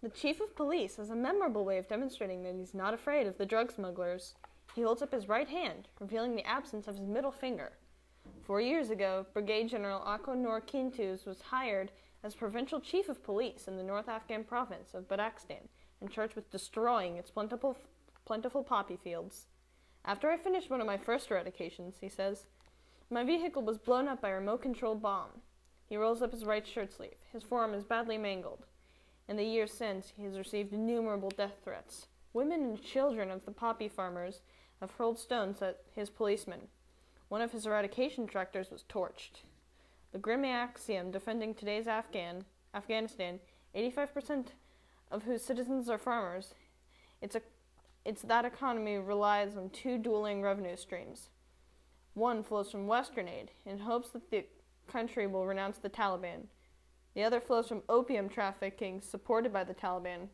The chief of police has a memorable way of demonstrating that he's not afraid of the drug smugglers. He holds up his right hand, revealing the absence of his middle finger. 4 years ago, Brigadier General Akonor Kintuz was hired as provincial chief of police in the North Afghan province of Badakhshan and charged with destroying its plentiful poppy fields. After I finished one of my first eradications, he says, my vehicle was blown up by a remote-controlled bomb. He rolls up his right shirt sleeve. His forearm is badly mangled. In the years since, he has received innumerable death threats. Women and children of the poppy farmers have hurled stones at his policemen. One of his eradication tractors was torched. The grim axiom defending today's Afghanistan, 85% of whose citizens are farmers, it's that economy relies on two dueling revenue streams. One flows from Western aid in hopes that the country will renounce the Taliban. The other flows from opium trafficking supported by the Taliban,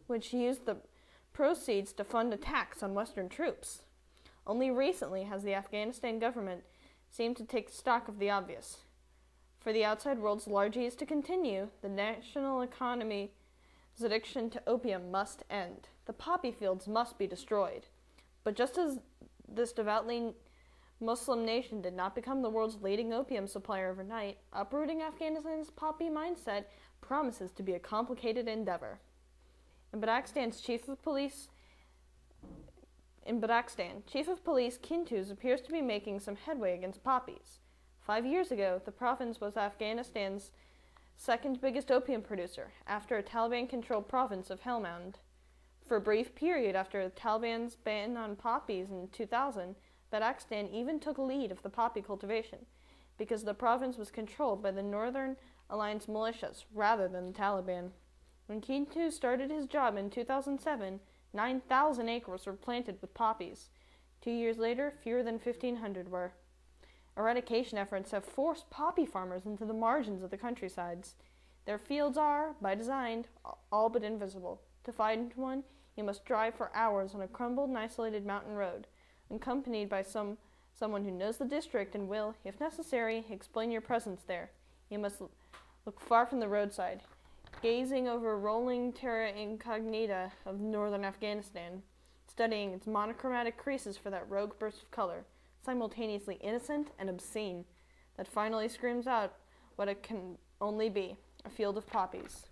which used the proceeds to fund attacks on Western troops. Only recently has the Afghanistan government seemed to take stock of the obvious. For the outside world's largesse to continue, the national economy's addiction to opium must end. The poppy fields must be destroyed. But just as this devoutly Muslim nation did not become the world's leading opium supplier overnight, uprooting Afghanistan's poppy mindset promises to be a complicated endeavor. In Badakhshan, Chief of Police Kintuz appears to be making some headway against poppies. 5 years ago, the province was Afghanistan's second biggest opium producer, after a Taliban-controlled province of Helmand. For a brief period after the Taliban's ban on poppies in 2000, Badakhshan even took lead of the poppy cultivation, because the province was controlled by the Northern Alliance militias rather than the Taliban. When Kintuz started his job in 2007, 9,000 acres were planted with poppies. 2 years later, fewer than 1,500 were. Eradication efforts have forced poppy farmers into the margins of the countrysides. Their fields are, by design, all but invisible. To find one, you must drive for hours on a crumbled and isolated mountain road, accompanied by someone who knows the district and will, if necessary, explain your presence there. You must look far from the roadside, gazing over rolling terra incognita of northern Afghanistan, studying its monochromatic creases for that rogue burst of color, simultaneously innocent and obscene, that finally screams out what it can only be, a field of poppies.